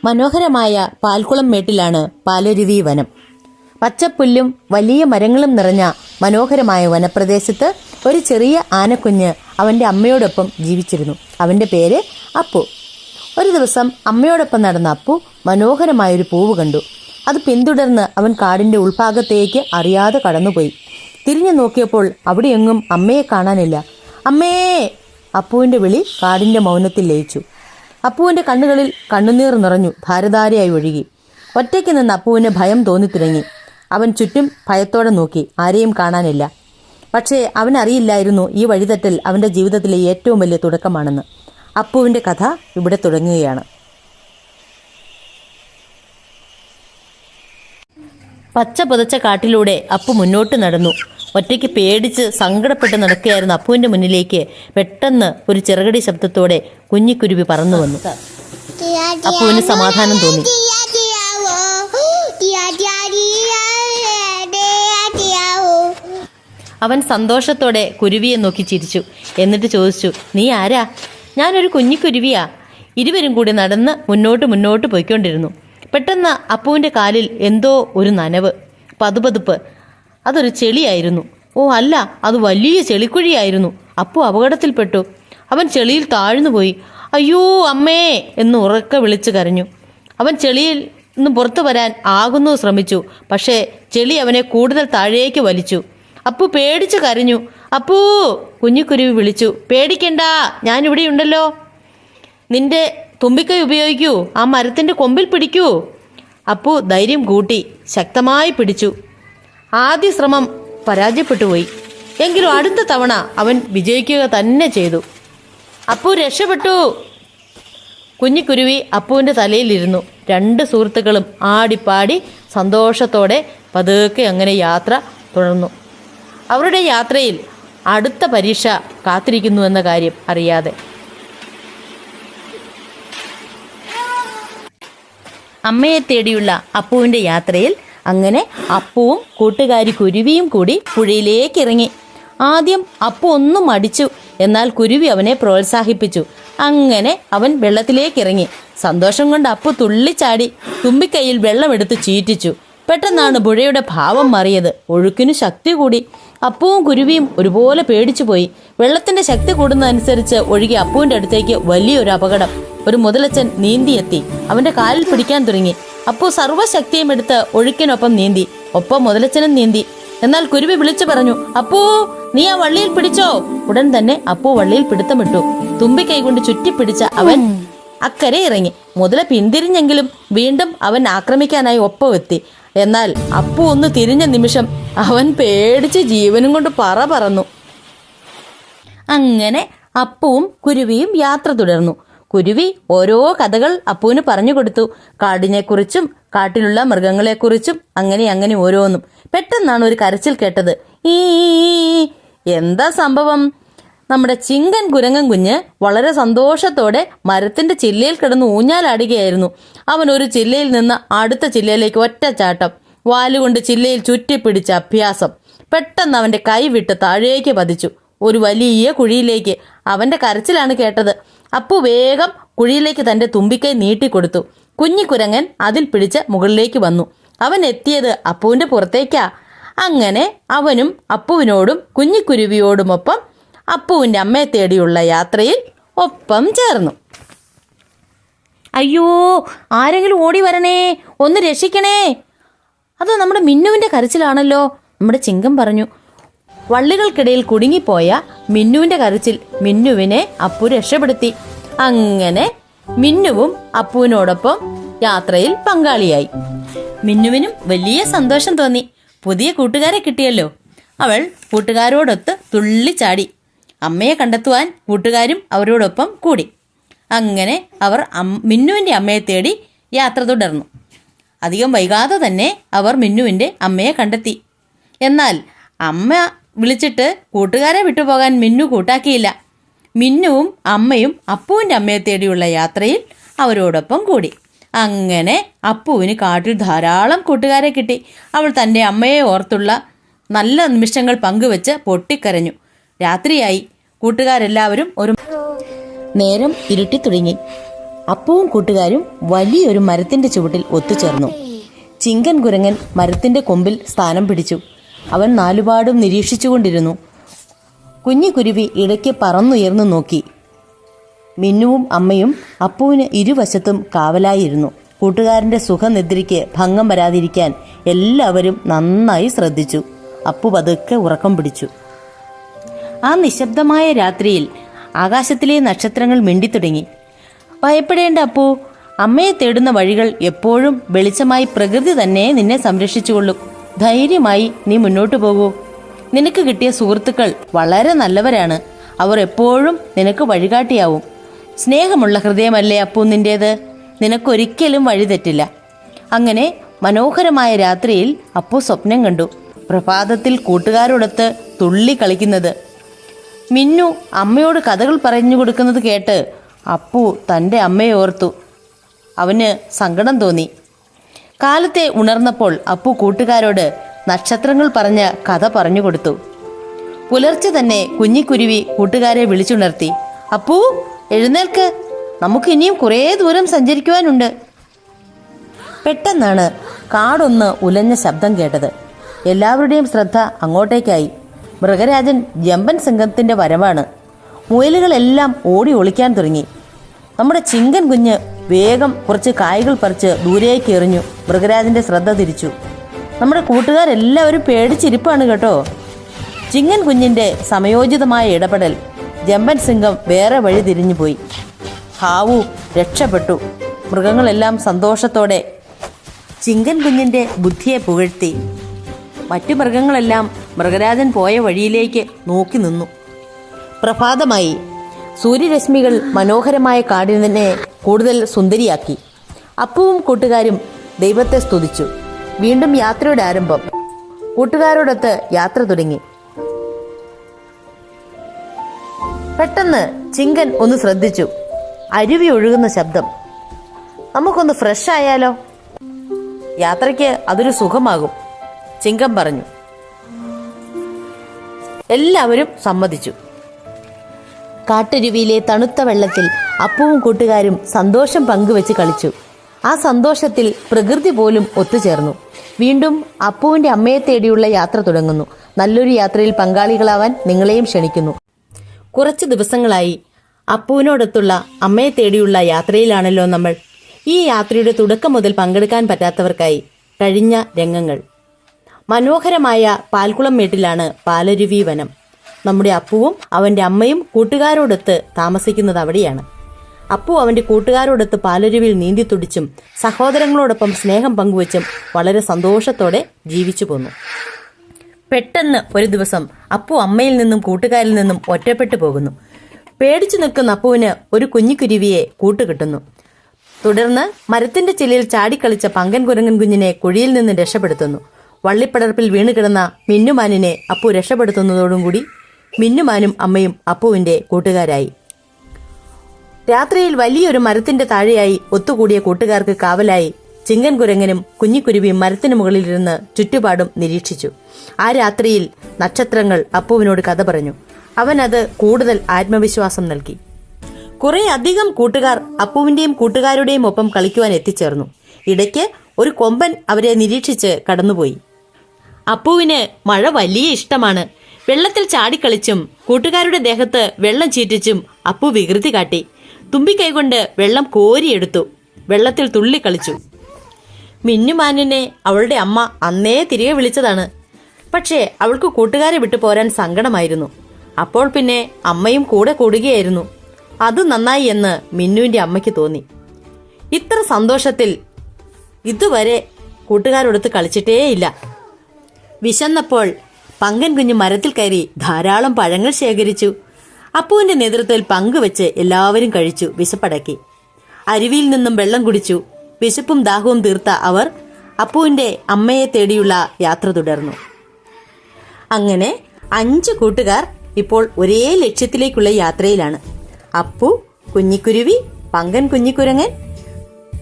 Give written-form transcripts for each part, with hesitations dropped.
മനോഹരമായ പാൽക്കുളം മേട്ടിലാണ് പാലരുവി വനം. പച്ചപ്പുല്ലും വലിയ മരങ്ങളും നിറഞ്ഞ മനോഹരമായ വനപ്രദേശത്ത് ഒരു ചെറിയ ആനക്കുഞ്ഞ് അവൻ്റെ അമ്മയോടൊപ്പം ജീവിച്ചിരുന്നു. അവൻ്റെ പേര് അപ്പു. ഒരു ദിവസം അമ്മയോടൊപ്പം നടന്ന അപ്പു മനോഹരമായൊരു പൂവ് കണ്ടു. അത് പിന്തുടർന്ന് അവൻ കാടിൻ്റെ ഉൾഭാഗത്തേക്ക് അറിയാതെ കടന്നുപോയി. തിരിഞ്ഞു നോക്കിയപ്പോൾ അവിടെയെങ്ങും അമ്മയെ കാണാനില്ല. അമ്മേ! അപ്പുവിൻ്റെ വിളി കാടിൻ്റെ മൗനത്തിൽ ലയിച്ചു. അപ്പുവിൻ്റെ കണ്ണുകളിൽ കണ്ണുനീർ നിറഞ്ഞു ധാരധാരയായി ഒഴുകി. ഒറ്റയ്ക്ക് നിന്ന് അപ്പുവിന് ഭയം തോന്നിത്തുടങ്ങി. അവൻ ചുറ്റും ഭയത്തോടെ നോക്കി. ആരെയും കാണാനില്ല. പക്ഷേ അവനറിയില്ലായിരുന്നു ഈ വഴിതെറ്റൽ അവൻ്റെ ജീവിതത്തിലെ ഏറ്റവും വലിയ തുടക്കമാണെന്ന്. അപ്പുവിൻ്റെ കഥ ഇവിടെ തുടങ്ങുകയാണ്. പച്ച പുതച്ച കാട്ടിലൂടെ അപ്പു മുന്നോട്ട് നടന്നു. ഒറ്റയ്ക്ക് പേടിച്ച് സങ്കടപ്പെട്ട് നടക്കുകയായിരുന്ന അപ്പുവിൻ്റെ മുന്നിലേക്ക് പെട്ടെന്ന് ഒരു ചിറകടി ശബ്ദത്തോടെ കുഞ്ഞിക്കുരുവി പറന്നു വന്നു. അപ്പുവിന് സമാധാനം തോന്നി. അവൻ സന്തോഷത്തോടെ കുരുവിയെ നോക്കി ചിരിച്ചു. എന്നിട്ട് ചോദിച്ചു, നീ ആരാ? ഞാനൊരു കുഞ്ഞിക്കുരുവിയാ. ഇരുവരും കൂടി നടന്ന് മുന്നോട്ട് പോയിക്കൊണ്ടിരുന്നു. പെട്ടെന്ന് അപ്പുവിൻ്റെ കാലിൽ എന്തോ ഒരു നനവ്, പതുപതുപ്പ്. അതൊരു ചെളിയായിരുന്നു. ഓ അല്ല, അത് വലിയ ചെളിക്കുഴിയായിരുന്നു. അപ്പു അപകടത്തിൽപ്പെട്ടു. അവൻ ചെളിയിൽ താഴ്ന്നുപോയി. അയ്യോ അമ്മേ എന്ന് ഉറക്കെ വിളിച്ചു കരഞ്ഞു. അവൻ ചെളിയിൽ നിന്ന് പുറത്തു വരാൻ ആകുന്നു ശ്രമിച്ചു. പക്ഷേ ചെളി അവനെ കൂടുതൽ താഴേക്ക് വലിച്ചു. അപ്പു പേടിച്ചു കരഞ്ഞു. അപ്പൂ! കുഞ്ഞിക്കുരുവി വിളിച്ചു. പേടിക്കണ്ട, ഞാനിവിടെയുണ്ടല്ലോ. നിന്റെ തുമ്പിക്കൈ ഉപയോഗിക്കൂ, ആ മരത്തിൻ്റെ കൊമ്പിൽ പിടിക്കൂ. അപ്പു ധൈര്യം കൂട്ടി ശക്തമായി പിടിച്ചു. ആദ്യ ശ്രമം പരാജയപ്പെട്ടുപോയി. എങ്കിലും അടുത്ത തവണ അവൻ വിജയിക്കുക തന്നെ ചെയ്തു. അപ്പു രക്ഷപ്പെട്ടു. കുഞ്ഞിക്കുരുവി അപ്പുവിൻ്റെ തലയിലിരുന്നു. രണ്ട് സുഹൃത്തുക്കളും ആടിപ്പാടി സന്തോഷത്തോടെ പതുക്കെ അങ്ങനെ യാത്ര തുടർന്നു. അവരുടെ യാത്രയിൽ അടുത്ത പരീക്ഷ കാത്തിരിക്കുന്നു എന്ന കാര്യം അറിയാതെ. അമ്മയെ തേടിയുള്ള അപ്പുവിൻ്റെ യാത്രയിൽ അങ്ങനെ അപ്പുവും കൂട്ടുകാരി കുരുവിയും കൂടി പുഴയിലേക്ക് ഇറങ്ങി. ആദ്യം അപ്പു ഒന്നും മടിച്ചു. എന്നാൽ കുരുവി അവനെ പ്രോത്സാഹിപ്പിച്ചു. അങ്ങനെ അവൻ വെള്ളത്തിലേക്ക് ഇറങ്ങി. സന്തോഷം കൊണ്ട് അപ്പു തുള്ളിച്ചാടി തുമ്പിക്കൈയിൽ വെള്ളമെടുത്ത് ചീറ്റിച്ചു. പെട്ടെന്നാണ് പുഴയുടെ ഭാവം മാറിയത്. ഒഴുക്കിനു ശക്തി കൂടി. അപ്പുവും കുരുവിയും ഒരുപോലെ പേടിച്ചു പോയി. വെള്ളത്തിന്റെ ശക്തി കൂടുന്നതനുസരിച്ച് ഒഴുകി അപ്പുവിന്റെ അടുത്തേക്ക് വലിയൊരു അപകടം. ഒരു മുതലച്ചൻ നീന്തിയെത്തി. അവന്റെ കാലിൽ പിടിക്കാൻ തുടങ്ങി. അപ്പു സർവ്വശക്തിയും എടുത്ത് ഒഴുക്കിനൊപ്പം നീന്തി. ഒപ്പം മുതലച്ചനും നീന്തി. എന്നാൽ കുരുവി വിളിച്ചു പറഞ്ഞു, അപ്പൂ, നീ ആ വള്ളിയിൽ പിടിച്ചോ. ഉടൻ തന്നെ അപ്പു വള്ളിയിൽ പിടുത്തമിട്ടു. തുമ്പിക്കൈ കൊണ്ട് ചുറ്റിപ്പിടിച്ച അവൻ അക്കരെ ഇറങ്ങി. മുതല പിന്തിരിഞ്ഞെങ്കിലും വീണ്ടും അവൻ ആക്രമിക്കാനായി ഒപ്പം എത്തി. എന്നാൽ അപ്പു ഒന്ന് തിരിഞ്ഞ നിമിഷം അവൻ പേടിച്ച് ജീവനും കൊണ്ട് പറന്നു. അങ്ങനെ അപ്പുവും കുരുവിയും യാത്ര തുടർന്നു. കുരുവി ഓരോ കഥകൾ അപ്പുവിന് പറഞ്ഞു കൊടുത്തു. കാടിനെക്കുറിച്ചും കാട്ടിലുള്ള മൃഗങ്ങളെക്കുറിച്ചും അങ്ങനെ ഓരോന്നും. പെട്ടെന്നാണ് ഒരു കരച്ചിൽ കേട്ടത്. ഈ എന്താ സംഭവം? നമ്മുടെ ചിങ്കൻ കുരങ്ങൻ കുഞ്ഞ് വളരെ സന്തോഷത്തോടെ മരത്തിന്റെ ചില്ലയിൽ കിടന്ന് ഊഞ്ഞാലാടുകയായിരുന്നു. അവൻ ഒരു ചില്ലയിൽ നിന്ന് അടുത്ത ചില്ലയിലേക്ക് ഒറ്റച്ചാട്ടം. വാലുകൊണ്ട് ചില്ലയിൽ ചുറ്റിപ്പിടിച്ച അഭ്യാസം. പെട്ടെന്ന് അവന്റെ കൈ വിട്ട് താഴേക്ക് പതിച്ചു, ഒരു വലിയ കുഴിയിലേക്ക്. അവന്റെ കരച്ചിലാണ് കേട്ടത്. അപ്പു വേഗം കുഴിയിലേക്ക് തന്റെ തുമ്പിക്കൈ നീട്ടിക്കൊടുത്തു. കുഞ്ഞിക്കുരങ്ങൻ അതിൽ പിടിച്ച് മുകളിലേക്ക് വന്നു. അവൻ എത്തിയത് അപ്പുവിന്റെ പുറത്തേക്കാ. അങ്ങനെ അവനും അപ്പുവിനോടും കുഞ്ഞിക്കുരുവിയോടുമൊപ്പം അപ്പുവിൻ്റെ അമ്മയെ തേടിയുള്ള യാത്രയിൽ ഒപ്പം ചേർന്നു. അയ്യോ, ആരെങ്കിലും ഓടി വരണേ, ഒന്ന് രക്ഷിക്കണേ. അത് നമ്മുടെ മിന്നുവിൻ്റെ കരച്ചിലാണല്ലോ, നമ്മുടെ ചിങ്കം പറഞ്ഞു. വള്ളികൾക്കിടയിൽ കുടുങ്ങിപ്പോയ മിന്നുവിൻ്റെ കരച്ചിൽ മിന്നുവിനെ അപ്പു രക്ഷപ്പെടുത്തി. അങ്ങനെ മിന്നുവും അപ്പുവിനോടൊപ്പം യാത്രയിൽ പങ്കാളിയായി. മിന്നുവിനും വലിയ സന്തോഷം തോന്നി. പുതിയ കൂട്ടുകാരെ കിട്ടിയല്ലോ. അവൾ കൂട്ടുകാരോടൊത്ത് തുള്ളിച്ചാടി. അമ്മയെ കണ്ടെത്തുവാൻ കൂട്ടുകാരും അവരോടൊപ്പം കൂടി. അങ്ങനെ അവർ മിന്നുവിൻ്റെ അമ്മയെ തേടി യാത്ര തുടർന്നു. അധികം വൈകാതെ തന്നെ അവർ മിന്നുവിൻ്റെ അമ്മയെ കണ്ടെത്തി. എന്നാൽ അമ്മ വിളിച്ചിട്ട് കൂട്ടുകാരെ വിട്ടുപോകാൻ മിന്നു കൂട്ടാക്കിയില്ല. മിന്നുവും അമ്മയും അപ്പുവിൻ്റെ അമ്മയെ തേടിയുള്ള യാത്രയിൽ അവരോടൊപ്പം കൂടി. അങ്ങനെ അപ്പുവിന് കാട്ടിൽ ധാരാളം കൂട്ടുകാരെ കിട്ടി. അവൾ തൻ്റെ അമ്മയെ ഓർത്തുള്ള നല്ല നിമിഷങ്ങൾ പങ്കുവെച്ച് പൊട്ടിക്കരഞ്ഞു. രാത്രിയായി. കൂട്ടുകാരെല്ലാവരും നേരം ഇരുട്ടി തുടങ്ങി. അപ്പുവും കൂട്ടുകാരും വലിയൊരു മരത്തിന്റെ ചുവട്ടിൽ ഒത്തുചേർന്നു. ചിങ്കൻ കുരങ്ങൻ മരത്തിന്റെ കൊമ്പിൽ സ്ഥാനം പിടിച്ചു. അവൻ നാലുപാടും നിരീക്ഷിച്ചുകൊണ്ടിരുന്നു. കുഞ്ഞിക്കുരുവി ഇടയ്ക്ക് പറന്നുയർന്നു നോക്കി. മിന്നുവും അമ്മയും അപ്പുവിന് ഇരുവശത്തും കാവലായിരുന്നു. കൂട്ടുകാരന്റെ സുഖനിദ്രയ്ക്ക് ഭംഗം വരാതിരിക്കാൻ എല്ലാവരും നന്നായി ശ്രദ്ധിച്ചു. അപ്പു പതുക്കെ ഉറക്കം പിടിച്ചു. ആ നിശബ്ദമായ രാത്രിയിൽ ആകാശത്തിലെ നക്ഷത്രങ്ങൾ മിണ്ടിത്തുടങ്ങി. ഭയപ്പെടേണ്ട അപ്പു, അമ്മയെ തേടുന്ന വഴികൾ എപ്പോഴും വെളിച്ചമായി പ്രകൃതി തന്നെ നിന്നെ സംരക്ഷിച്ചുകൊള്ളും. ധൈര്യമായി നീ മുന്നോട്ടു പോകൂ. നിനക്ക് കിട്ടിയ സുഹൃത്തുക്കൾ വളരെ നല്ലവരാണ്. അവർ എപ്പോഴും നിനക്ക് വഴികാട്ടിയാവും. സ്നേഹമുള്ള ഹൃദയമല്ലേ അപ്പു നിന്റേത്. നിനക്കൊരിക്കലും വഴിതെറ്റില്ല. അങ്ങനെ മനോഹരമായ രാത്രിയിൽ അപ്പു സ്വപ്നം കണ്ടു. പ്രഭാതത്തിൽ കൂട്ടുകാരോടൊത്ത് തുള്ളി കളിക്കുന്നത്. മിന്നു അമ്മയോട് കഥകൾ പറഞ്ഞു കൊടുക്കുന്നത് കേട്ട് അപ്പു തൻ്റെ അമ്മയെ ഓർത്തു. അവന് സങ്കടം തോന്നി. കാലത്തെ ഉണർന്നപ്പോൾ അപ്പു കൂട്ടുകാരോട് നക്ഷത്രങ്ങൾ പറഞ്ഞ കഥ പറഞ്ഞു കൊടുത്തു. പുലർച്ചെ തന്നെ കുഞ്ഞിക്കുരുവി കൂട്ടുകാരെ വിളിച്ചുണർത്തി. അപ്പു, എഴുന്നേൽക്ക്, നമുക്ക് ഇനിയും കുറേ ദൂരം സഞ്ചരിക്കുവാനുണ്ട്. പെട്ടെന്നാണ് കാടൊന്ന് ഉലഞ്ഞ ശബ്ദം കേട്ടത്. എല്ലാവരുടെയും ശ്രദ്ധ അങ്ങോട്ടേക്കായി. മൃഗരാജൻ ജമ്പൻ സിംഹത്തിന്റെ വരവാണ്. മുയലുകളെല്ലാം ഓടി ഒളിക്കാൻ തുടങ്ങി. നമ്മുടെ ചിങ്കൻ കുഞ്ഞ് വേഗം കുറച്ച് കായ്കൾ പറിച്ച് ദൂരേക്ക് എറിഞ്ഞു. മൃഗരാജന്റെ ശ്രദ്ധ തിരിച്ചു. നമ്മുടെ കൂട്ടുകാരെല്ലാവരും പേടിച്ചിരിപ്പാണ് കേട്ടോ. ചിങ്കൻ കുഞ്ഞിന്റെ സമയോചിതമായ ഇടപെടൽ ജമ്പൻ സിംഹം വേറെ വഴി തിരിഞ്ഞുപോയി. ഹാവു രക്ഷപ്പെട്ടു. മൃഗങ്ങളെല്ലാം സന്തോഷത്തോടെ ചിങ്കൻ കുഞ്ഞിന്റെ ബുദ്ധിയെ പുകഴ്ത്തി. മറ്റു മൃഗങ്ങളെല്ലാം മൃഗരാജൻ പോയ വഴിയിലേക്ക് നോക്കി നിന്നു. പ്രഭാതമായി. സൂര്യരശ്മികൾ മനോഹരമായ കാടിനെ കൂടുതൽ സുന്ദരിയാക്കി. അപ്പുവും കൂട്ടുകാരും ദൈവത്തെ സ്തുതിച്ചു. വീണ്ടും യാത്രയുടെ ആരംഭം. കൂട്ടുകാരോടൊത്ത് യാത്ര തുടങ്ങി. പെട്ടെന്ന് ചിങ്കൻ ഒന്ന് ശ്രദ്ധിച്ചു. അരുവി ഒഴുകുന്ന ശബ്ദം. നമുക്കൊന്ന് ഫ്രഷ് ആയാലോ? യാത്രയ്ക്ക് അതൊരു സുഖമാകും, ചിങ്കൻ പറഞ്ഞു. എല്ലാവരും സമ്മതിച്ചു. കാട്ടരുവിയിലെ തണുത്ത വെള്ളത്തിൽ അപ്പുവും കൂട്ടുകാരും സന്തോഷം പങ്കുവെച്ച് കളിച്ചു. ആ സന്തോഷത്തിൽ പ്രകൃതി പോലും ഒത്തുചേർന്നു. വീണ്ടും അപ്പുവിന്റെ അമ്മയെ തേടിയുള്ള യാത്ര തുടങ്ങുന്നു. നല്ലൊരു യാത്രയിൽ പങ്കാളികളാവാൻ നിങ്ങളെയും ക്ഷണിക്കുന്നു. കുറച്ച് ദിവസങ്ങളായി അപ്പുവിനോടൊത്തുള്ള അമ്മയെ തേടിയുള്ള യാത്രയിലാണല്ലോ നമ്മൾ. ഈ യാത്രയുടെ തുടക്കം മുതൽ പങ്കെടുക്കാൻ പറ്റാത്തവർക്കായി കഴിഞ്ഞ രംഗങ്ങൾ. മനോഹരമായ പാൽക്കുളം മേട്ടിലാണ് പാലരുവി വനം. നമ്മുടെ അപ്പുവും അവൻ്റെ അമ്മയും കൂട്ടുകാരോടൊത്ത് താമസിക്കുന്നത് അവിടെയാണ്. അപ്പു അവൻ്റെ കൂട്ടുകാരോടൊത്ത് പാലരുവിയിൽ നീന്തി തുടിച്ചും സഹോദരങ്ങളോടൊപ്പം സ്നേഹം പങ്കുവച്ചും വളരെ സന്തോഷത്തോടെ ജീവിച്ചു പോന്നു. പെട്ടെന്ന് ഒരു ദിവസം അപ്പു അമ്മയിൽ നിന്നും കൂട്ടുകാരിൽ നിന്നും ഒറ്റപ്പെട്ടു പോകുന്നു. പേടിച്ചു നിൽക്കുന്ന അപ്പുവിന് ഒരു കുഞ്ഞിക്കുരുവിയെ കൂട്ടുകിട്ടുന്നു. തുടർന്ന് മരത്തിന്റെ ചില്ലയിൽ ചാടിക്കളിച്ച പങ്കൻ കുരങ്ങൻ കുഞ്ഞിനെ കുഴിയിൽ നിന്ന് രക്ഷപ്പെടുത്തുന്നു. വള്ളിപ്പടർപ്പിൽ വീണുകിടന്ന മിന്നുമാനിനെ അപ്പു രക്ഷപ്പെടുത്തുന്നതോടും കൂടി മിന്നുമാനും അമ്മയും അപ്പുവിന്റെ കൂട്ടുകാരായി. രാത്രിയിൽ വലിയൊരു മരത്തിന്റെ താഴെയായി ഒത്തുകൂടിയ കൂട്ടുകാർക്ക് കാവലായി ചിങ്കൻ കുരങ്ങനും കുഞ്ഞിക്കുരുവിയും മരത്തിനു മുകളിലിരുന്ന് ചുറ്റുപാടും നിരീക്ഷിച്ചു. ആ രാത്രിയിൽ നക്ഷത്രങ്ങൾ അപ്പുവിനോട് കഥ പറഞ്ഞു. അവനത് കൂടുതൽ ആത്മവിശ്വാസം നൽകി. കുറെ അധികം കൂട്ടുകാർ അപ്പുവിന്റെയും കൂട്ടുകാരുടെയും ഒപ്പം കളിക്കുവാൻ എത്തിച്ചേർന്നു. ഇടയ്ക്ക് ഒരു കൊമ്പൻ അവരെ നിരീക്ഷിച്ച് കടന്നുപോയി. അപ്പുവിന് മഴ വലിയ ഇഷ്ടമാണ്. വെള്ളത്തിൽ ചാടിക്കളിച്ചും കൂട്ടുകാരുടെ ദേഹത്ത് വെള്ളം ചീറ്റിച്ചും അപ്പു വികൃതി കാട്ടി. തുമ്പിക്കൈകൊണ്ട് വെള്ളം കോരിയെടുത്തു. വെള്ളത്തിൽ തുള്ളിക്കളിച്ചു. മിന്നുമാനിനെ അവളുടെ അമ്മ അന്നേ തിരികെ വിളിച്ചതാണ്. പക്ഷേ അവൾക്ക് കൂട്ടുകാരെ വിട്ടു പോരാൻ സങ്കടമായിരുന്നു. അപ്പോൾ പിന്നെ അമ്മയും കൂടെ കൂടുകയായിരുന്നു. അത് നന്നായി എന്ന് മിന്നുവിന്റെ അമ്മയ്ക്ക് തോന്നി. ഇത്ര സന്തോഷത്തിൽ ഇതുവരെ കൂട്ടുകാരോടൊത്ത് കളിച്ചിട്ടേയില്ല. വിശന്നപ്പോൾ പങ്കൻ കുഞ്ഞ് മരത്തിൽ കയറി ധാരാളം പഴങ്ങൾ ശേഖരിച്ചു. അപ്പുവിന്റെ നേതൃത്വത്തിൽ പങ്കുവെച്ച് എല്ലാവരും കഴിച്ചു. വിശപ്പടക്കി. അരുവിയിൽ നിന്നും വെള്ളം കുടിച്ചു. വിശപ്പും ദാഹവും തീർത്ത അവർ അപ്പുവിന്റെ അമ്മയെ തേടിയുള്ള യാത്ര തുടർന്നു. അങ്ങനെ 5 കൂട്ടുകാർ ഇപ്പോൾ ഒരേ ലക്ഷ്യത്തിലേക്കുള്ള യാത്രയിലാണ്. അപ്പു, കുഞ്ഞിക്കുരുവി, പങ്കൻ കുഞ്ഞിക്കുരങ്ങൻ,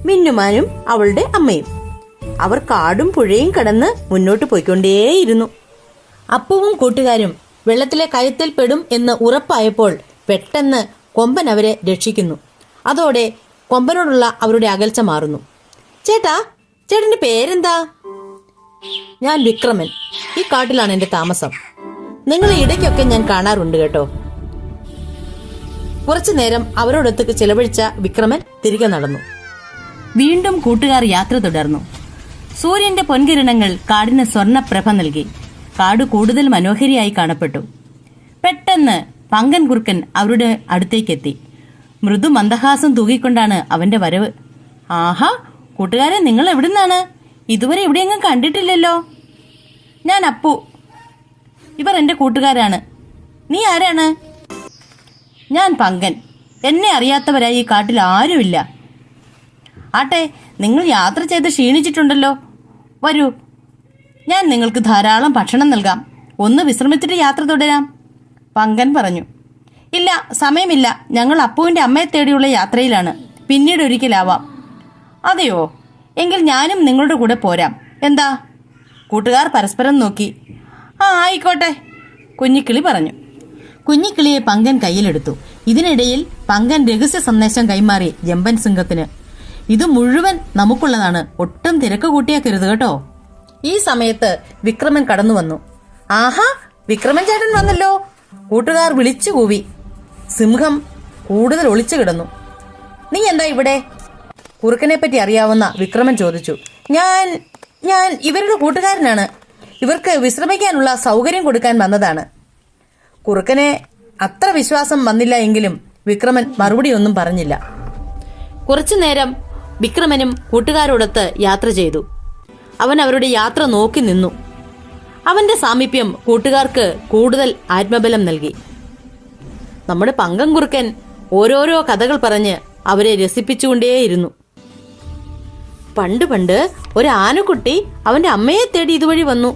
മിന്നുമാനും അവളുടെ അമ്മയും. അവർ കാടും പുഴയും കടന്ന് മുന്നോട്ട് പോയിക്കൊണ്ടേയിരുന്നു. അപ്പുവും കൂട്ടുകാരും വെള്ളത്തിലെ കയത്തിൽ പെടും എന്ന് ഉറപ്പായപ്പോൾ പെട്ടെന്ന് കൊമ്പൻ അവരെ രക്ഷിക്കുന്നു. അതോടെ കൊമ്പനോടുള്ള അവരുടെ അകൽച്ച മാറുന്നു. ചേട്ടാ, ചേട്ടന്റെ പേരെന്താ? ഞാൻ വിക്രമൻ. ഈ കാട്ടിലാണ് എന്റെ താമസം. നിങ്ങളെ ഇടയ്ക്കൊക്കെ ഞാൻ കാണാറുണ്ട് കേട്ടോ. കുറച്ചു നേരം അവരോടൊത്ത് ചിലവഴിച്ച വിക്രമൻ തിരികെ നടന്നു. വീണ്ടും കൂട്ടുകാർ യാത്ര തുടർന്നു. സൂര്യന്റെ പൊൻകിരണങ്ങൾ കാടിന് സ്വർണ്ണപ്രഭ നൽകി. കാട് കൂടുതൽ മനോഹരിയായി കാണപ്പെട്ടു. പെട്ടെന്ന് പങ്കൻ കുറുക്കൻ അവരുടെ അടുത്തേക്കെത്തി. മൃദു മന്ദഹാസം തൂകിക്കൊണ്ടാണ് അവന്റെ വരവ്. ആഹാ, കൂട്ടുകാരെ, നിങ്ങൾ എവിടുന്നാണ്? ഇതുവരെ എവിടെയെങ്കിലും കണ്ടിട്ടില്ലല്ലോ. ഞാൻ അപ്പു. ഇവർ എന്റെ കൂട്ടുകാരാണ്. നീ ആരാണ്? ഞാൻ പങ്കൻ. എന്നെ അറിയാത്തവരായി ഈ കാട്ടിൽ ആരുമില്ല. ആട്ടെ, നിങ്ങൾ യാത്ര ചെയ്ത് ക്ഷീണിച്ചിട്ടുണ്ടല്ലോ. വരൂ, ഞാൻ നിങ്ങൾക്ക് ധാരാളം ഭക്ഷണം നൽകാം. ഒന്ന് വിശ്രമിച്ചിട്ട് യാത്ര തുടരാം, പങ്കൻ പറഞ്ഞു. ഇല്ല, സമയമില്ല. ഞങ്ങൾ അപ്പുവിന്റെ അമ്മയെ തേടിയുള്ള യാത്രയിലാണ്. പിന്നീട് ഒരിക്കലാവാം. അതെയോ? എങ്കിൽ ഞാനും നിങ്ങളുടെ കൂടെ പോരാം. എന്താ? കൂട്ടുകാർ പരസ്പരം നോക്കി. ആയിക്കോട്ടെ, കുഞ്ഞിക്കിളി പറഞ്ഞു. കുഞ്ഞിക്കിളിയെ പങ്കൻ കയ്യിലെടുത്തു. ഇതിനിടയിൽ പങ്കൻ രഹസ്യ സന്ദേശം കൈമാറി ജമ്പൻ സിംഹത്തിന്. ഇത് മുഴുവൻ നമുക്കുള്ളതാണ്. ഒട്ടും തിരക്ക് കൂട്ടിയാക്കരുത് കേട്ടോ. ഈ സമയത്ത് വിക്രമൻ കടന്നു വന്നു. ആഹാ, വിക്രമൻ ചേട്ടൻ വന്നല്ലോ, കൂട്ടുകാർ വിളിച്ചു കൂവി. സിംഹം കൂടുതൽ ഒളിച്ചു കിടന്നു. നീ എന്താ ഇവിടെ? കുറുക്കനെ പറ്റി അറിയാവുന്ന വിക്രമൻ ചോദിച്ചു. ഞാൻ ഇവരുടെ കൂട്ടുകാരനാണ്. ഇവർക്ക് വിശ്രമിക്കാനുള്ള സൗകര്യം കൊടുക്കാൻ വന്നതാണ്. കുറുക്കനെ അത്ര വിശ്വാസം വന്നില്ല എങ്കിലും വിക്രമൻ മറുപടിയൊന്നും പറഞ്ഞില്ല. കുറച്ചു നേരം വിക്രമനും കൂട്ടുകാരോടൊത്ത് യാത്ര ചെയ്തു. അവൻ അവരുടെ യാത്ര നോക്കി നിന്നു. അവന്റെ സാമീപ്യം കൂട്ടുകാർക്ക് കൂടുതൽ ആത്മബലം നൽകി. നമ്മുടെ പങ്കൻ കുറുക്കൻ ഓരോരോ കഥകൾ പറഞ്ഞ് അവരെ രസിപ്പിച്ചുകൊണ്ടേയിരുന്നു. പണ്ട് ഒരു ആനക്കുട്ടി അവന്റെ അമ്മയെ തേടി ഇതുവഴി വന്നു.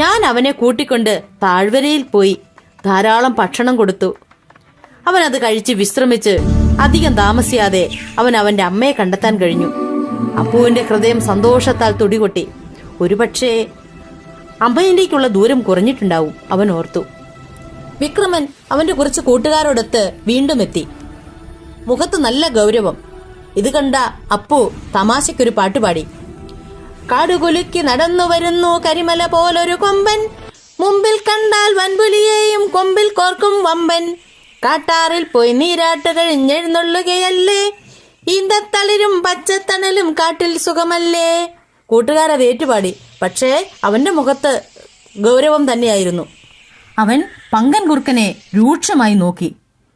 ഞാൻ അവനെ കൂട്ടിക്കൊണ്ട് താഴ്വരയിൽ പോയി ധാരാളം ഭക്ഷണം കൊടുത്തു. അവൻ അത് കഴിച്ച് വിശ്രമിച്ച് അധികം താമസിയാതെ അവൻ അവന്റെ അമ്മയെ കണ്ടെത്താൻ കഴിഞ്ഞു. അപ്പുവിന്റെ ഹൃദയം സന്തോഷത്താൽ തുടികൊട്ടി. ഒരുപക്ഷേ അമ്മയിലേക്കുള്ള ദൂരം കുറഞ്ഞിട്ടുണ്ടാവും, അവൻ ഓർത്തു. വിക്രമൻ അവന്റെ കുറച്ച് കൂട്ടുകാരോടൊത്ത് വീണ്ടും എത്തി. മുഖത്ത് നല്ല ഗൗരവം. ഇത് കണ്ട അപ്പു തമാശയ്ക്കൊരു പാട്ടുപാടി. കാടുകുലുക്കി നടന്നു വരുന്നു കരിമല പോലൊരു കൊമ്പൻ, മുമ്പിൽ കണ്ടാൽ വൻപുലിയെയും കൊമ്പിൽ കോർക്കും വമ്പൻ, കാട്ടാറിൽ പോയി നീരാട്ട് കഴിഞ്ഞെഴുന്നള്ളുകയല്ലേ, ഈന്തത്തളിരും പച്ചത്തണലും കാട്ടിൽ സുഖമല്ലേ. കൂട്ടുകാരത് ഏറ്റുപാടി. പക്ഷേ അവന്റെ മുഖത്ത് ഗൗരവം തന്നെയായിരുന്നു. അവൻ പങ്കൻ കുറുക്കനെ രൂക്ഷമായി നോക്കി.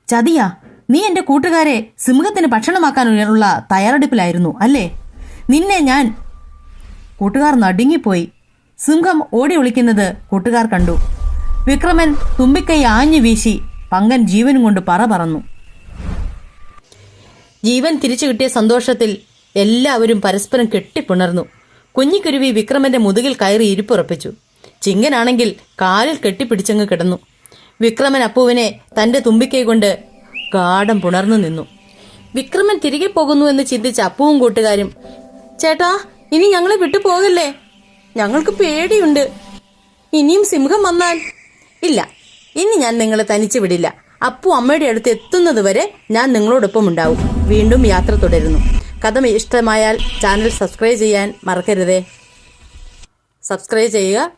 ചതിയാ, നീ എന്റെ കൂട്ടുകാരെ സിംഹത്തിന് ഭക്ഷണമാക്കാനുള്ള തയ്യാറെടുപ്പിലായിരുന്നു അല്ലേ? നിന്നെ ഞാൻ... കൂട്ടുകാർ നടുങ്ങിപ്പോയി. സിംഹം ഓടി ഒളിക്കുന്നത് കൂട്ടുകാർ കണ്ടു. വിക്രമൻ തുമ്പിക്കൈ ആഞ്ഞു വീശി. പങ്കൻ ജീവനും കൊണ്ട് പറന്നു. ജീവൻ തിരിച്ചു കിട്ടിയ സന്തോഷത്തിൽ എല്ലാവരും പരസ്പരം കെട്ടിപ്പുണർന്നു. കുഞ്ഞിക്കുരുവി വിക്രമന്റെ മുതുകിൽ കയറി ഇരിപ്പുറപ്പിച്ചു. ചിങ്കനാണെങ്കിൽ കാലിൽ കെട്ടിപ്പിടിച്ചങ്ങ് കിടന്നു. വിക്രമൻ അപ്പുവിനെ തന്റെ തുമ്പിക്കൈ കൊണ്ട് ഗാഢം പുണർന്നു നിന്നു. വിക്രമൻ തിരികെ പോകുന്നു എന്ന് ചിന്തിച്ച അപ്പുവും കൂട്ടുകാരും, ചേട്ടാ, ഇനി ഞങ്ങളെ വിട്ടു പോകല്ലേ, ഞങ്ങൾക്ക് പേടിയുണ്ട്. ഇനിയും സിംഹം വന്നാൽ? ഇല്ല, ഇനി ഞാൻ നിങ്ങളെ തനിച്ചു വിടില്ല. അപ്പു അമ്മയുടെ അടുത്ത് എത്തുന്നത് വരെ ഞാൻ നിങ്ങളോടൊപ്പം ഉണ്ടാവും. വീണ്ടും യാത്ര തുടരുന്നു. കഥ ഇഷ്ടമായാൽ ചാനൽ സബ്സ്ക്രൈബ് ചെയ്യാൻ മറക്കരുതേ. സബ്സ്ക്രൈബ് ചെയ്യുക.